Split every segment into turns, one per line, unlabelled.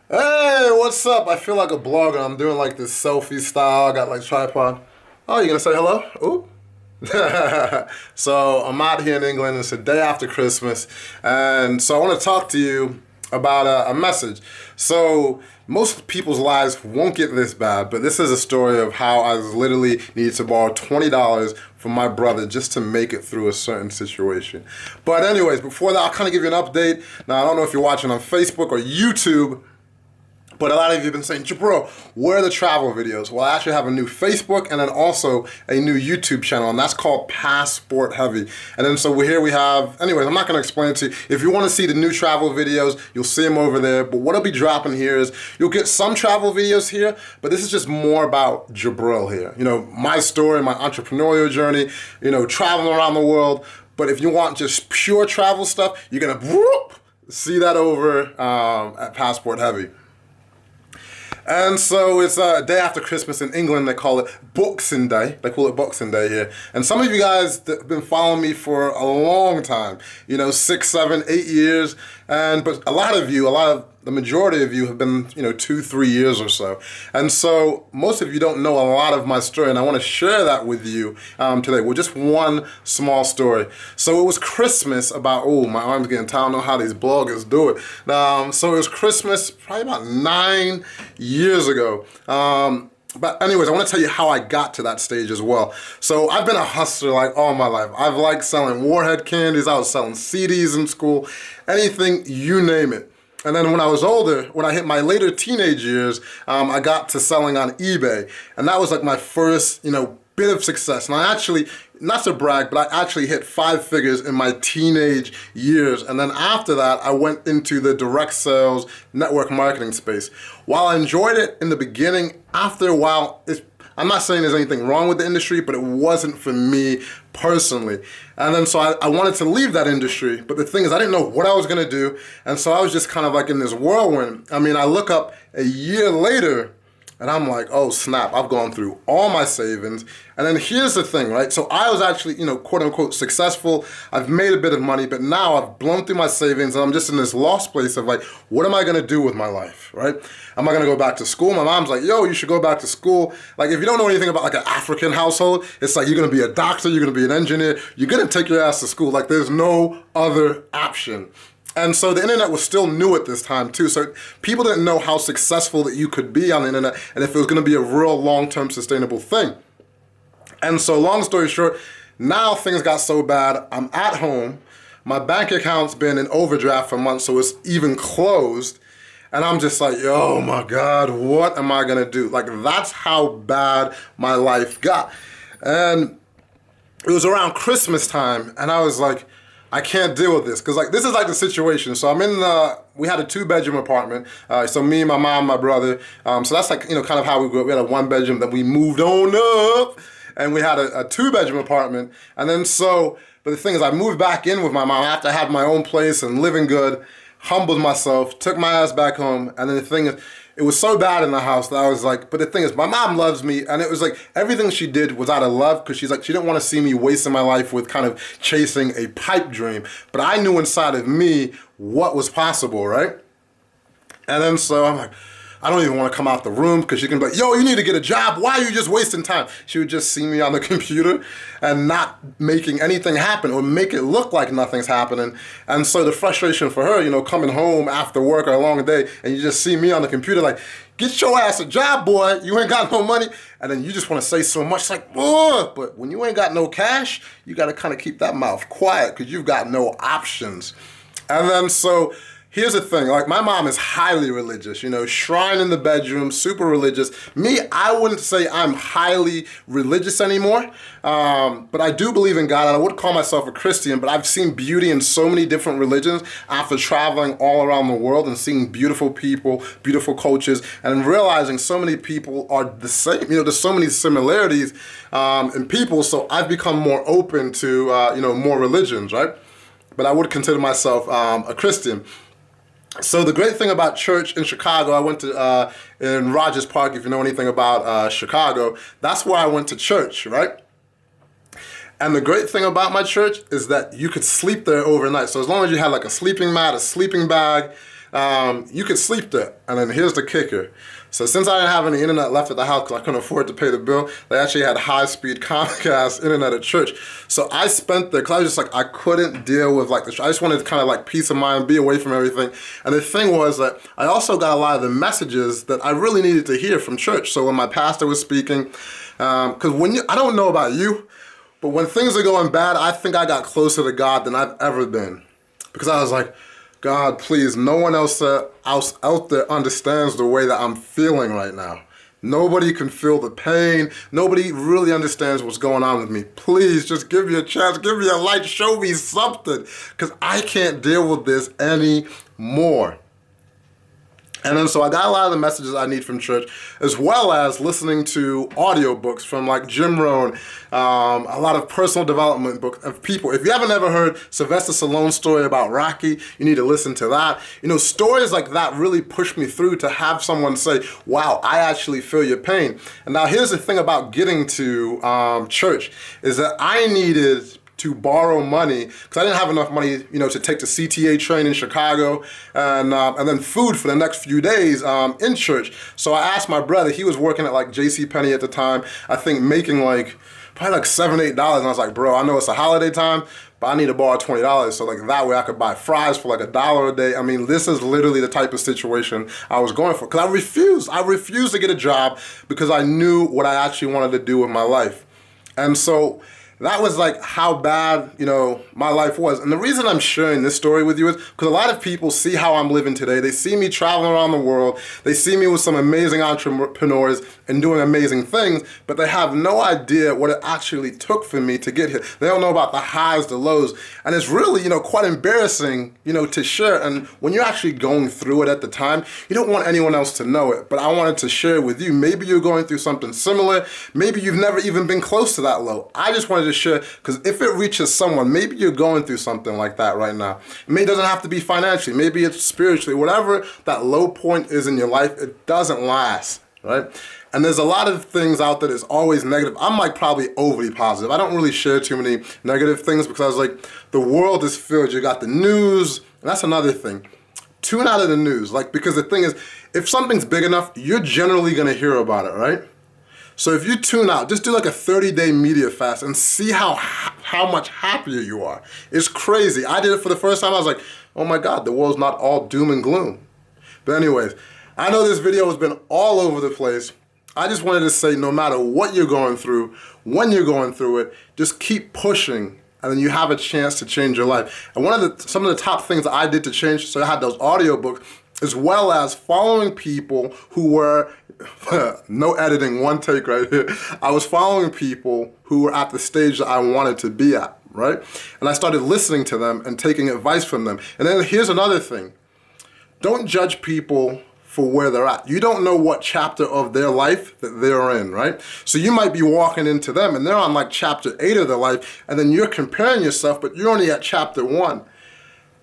Hey, what's up? I feel like a blogger. I'm doing like this selfie style. I got like tripod. Oh, you gonna say hello? Ooh. So I'm out here in England. It's the day after Christmas, and so I want to talk to you about a message. So most people's lives won't get this bad, but this is a story of how I literally needed to borrow $20 from my brother just to make it through a certain situation. But anyways, before that, I'll kind of give you an update. Now I don't know if you're watching on Facebook or YouTube. But a lot of you have been saying, Jubril, where are the travel videos? Well, I actually have a new Facebook and then also a new YouTube channel, and that's called Passport Heavy. And then so here we have, anyways, I'm not going to explain it to you. If you want to see the new travel videos, you'll see them over there. But what I'll be dropping here is you'll get some travel videos here, but this is just more about Jubril here. You know, my story, my entrepreneurial journey, you know, traveling around the world. But if you want just pure travel stuff, you're going to see that over at Passport Heavy. And so it's a day after Christmas in England. They call it Boxing Day. They call it Boxing Day here. And some of you guys that have been following me for a long time, you know, 6, 7, 8 years. But the majority of you have been, you know, 2, 3 years or so. And so most of you don't know a lot of my story, and I want to share that with you today. Well, just one small story. So it was Christmas my arm's getting tired. I don't know how these bloggers do it. So it was Christmas probably about 9 years ago. But anyways, I want to tell you how I got to that stage as well. So I've been a hustler like all my life. I've liked selling Warhead candies. I was selling CDs in school, anything, you name it. And then when I was older, when I hit my later teenage years, I got to selling on eBay. And that was like my first, you know, bit of success. And I actually, not to brag, but I actually hit 5 figures in my teenage years. And then after that, I went into the direct sales network marketing space. While I enjoyed it in the beginning, after a while, I'm not saying there's anything wrong with the industry, but it wasn't for me personally. And then so I wanted to leave that industry, but the thing is I didn't know what I was gonna do, and so I was just kind of like in this whirlwind. I mean, I look up a year later, and I'm like, oh snap, I've gone through all my savings. And then here's the thing, right? So I was actually, you know, quote unquote successful. I've made a bit of money, but now I've blown through my savings and I'm just in this lost place of like, what am I gonna do with my life, right? Am I gonna go back to school? My mom's like, yo, you should go back to school. Like if you don't know anything about like an African household, it's like you're gonna be a doctor, you're gonna be an engineer, you're gonna take your ass to school. Like there's no other option. And so the internet was still new at this time too. So people didn't know how successful that you could be on the internet and if it was gonna be a real long-term sustainable thing. And so long story short, now things got so bad, I'm at home, my bank account's been in overdraft for months, so it's even closed. And I'm just like, oh my God, what am I gonna do? Like that's how bad my life got. And it was around Christmas time and I was like, I can't deal with this. Cause like, this is like the situation. So we had a 2-bedroom apartment. So me, my mom, my brother. So that's like, you know, kind of how we grew up. We had a 1-bedroom, then we moved on up and we had a 2-bedroom apartment. And then but the thing is I moved back in with my mom after I had my own place and living good, humbled myself, took my ass back home. And then the thing is, it was so bad in the house that I was like, but the thing is, my mom loves me, and it was like, everything she did was out of love, because she's like, she didn't want to see me wasting my life with kind of chasing a pipe dream. But I knew inside of me what was possible, right? And then so I'm like, I don't even want to come out the room because she can be like, yo, you need to get a job. Why are you just wasting time? She would just see me on the computer and not making anything happen or make it look like nothing's happening. And so the frustration for her, you know, coming home after work or a long day and you just see me on the computer like, get your ass a job, boy. You ain't got no money. And then you just want to say so much like, oh, but when you ain't got no cash, you got to kind of keep that mouth quiet because you've got no options. And then so here's the thing, like my mom is highly religious, you know, shrine in the bedroom, super religious. Me, I wouldn't say I'm highly religious anymore, but I do believe in God, and I would call myself a Christian, but I've seen beauty in so many different religions after traveling all around the world and seeing beautiful people, beautiful cultures, and realizing so many people are the same. You know, there's so many similarities in people, so I've become more open to, you know, more religions, right? But I would consider myself a Christian. So the great thing about church in Chicago, I went to, in Rogers Park, if you know anything about Chicago, that's where I went to church, right? And the great thing about my church is that you could sleep there overnight. So as long as you had like a sleeping mat, a sleeping bag, you could sleep there. And then here's the kicker. So since I didn't have any internet left at the house because I couldn't afford to pay the bill, they actually had high-speed Comcast internet at church. So I spent there because I was just like, I couldn't deal with like this. I just wanted kind of like peace of mind, be away from everything. And the thing was that I also got a lot of the messages that I really needed to hear from church. So when my pastor was speaking, because I don't know about you, but when things are going bad, I think I got closer to God than I've ever been. Because I was like, God, please, no one else out there understands the way that I'm feeling right now. Nobody can feel the pain. Nobody really understands what's going on with me. Please, just give me a chance. Give me a light. Show me something. Because I can't deal with this anymore. And then so I got a lot of the messages I need from church, as well as listening to audiobooks from like Jim Rohn, a lot of personal development books of people. If you haven't ever heard Sylvester Stallone's story about Rocky, you need to listen to that. You know, stories like that really push me through to have someone say, wow, I actually feel your pain. And now here's the thing about getting to church, is that I needed to borrow money because I didn't have enough money, you know, to take the CTA train in Chicago and then food for the next few days in church. So I asked my brother, he was working at like JCPenney at the time, I think making like probably like $7, $8. And I was like, bro, I know it's a holiday time, but I need to borrow $20. So like that way I could buy fries for like $1 a day. I mean, this is literally the type of situation I was going for because I refused to get a job because I knew what I actually wanted to do with my life. And so that was like how bad, you know, my life was. And the reason I'm sharing this story with you is because a lot of people see how I'm living today. They see me traveling around the world. They see me with some amazing entrepreneurs and doing amazing things, but they have no idea what it actually took for me to get here. They don't know about the highs, the lows. And it's really, you know, quite embarrassing, you know, to share. And when you're actually going through it at the time, you don't want anyone else to know it. But I wanted to share it with you. Maybe you're going through something similar. Maybe you've never even been close to that low. I just wanted to share, because if it reaches someone, maybe you're going through something like that right now. Maybe it doesn't have to be financially, maybe it's spiritually, whatever that low point is in your life, it doesn't last, right? And there's a lot of things out there that's always negative. I'm like probably overly positive. I don't really share too many negative things because I was like, the world is filled. You got the news, and that's another thing. Tune out of the news, like, because the thing is, if something's big enough, you're generally gonna hear about it, right? So if you tune out, just do like a 30-day media fast and see how much happier you are. It's crazy. I did it for the first time. I was like, oh my God, the world's not all doom and gloom. But anyways, I know this video has been all over the place. I just wanted to say, no matter what you're going through, when you're going through it, just keep pushing, and then you have a chance to change your life. And some of the top things that I did to change, so I had those audiobooks, as well as following people who were, no editing, one take right here. I was following people who were at the stage that I wanted to be at, right? And I started listening to them and taking advice from them. And then here's another thing. Don't judge people for where they're at. You don't know what chapter of their life that they're in, right? So you might be walking into them and they're on like chapter 8 of their life, and then you're comparing yourself, but you're only at chapter 1.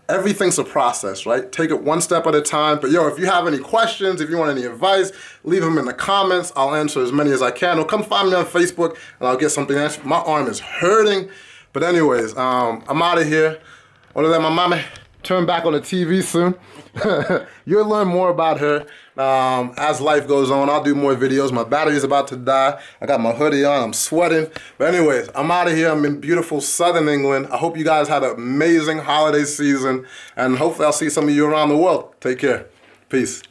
Everything's a process, right? Take it one step at a time. But yo, if you have any questions, if you want any advice, leave them in the comments. I'll answer as many as I can. Or come find me on Facebook and I'll get something answered. My arm is hurting. But anyways, I'm out of here. I want to let my mama turn back on the TV soon. You'll learn more about her as life goes on. I'll do more videos. My battery's about to die. I got my hoodie on. I'm sweating. But anyways, I'm out of here. I'm in beautiful Southern England. I hope you guys had an amazing holiday season. And hopefully I'll see some of you around the world. Take care. Peace.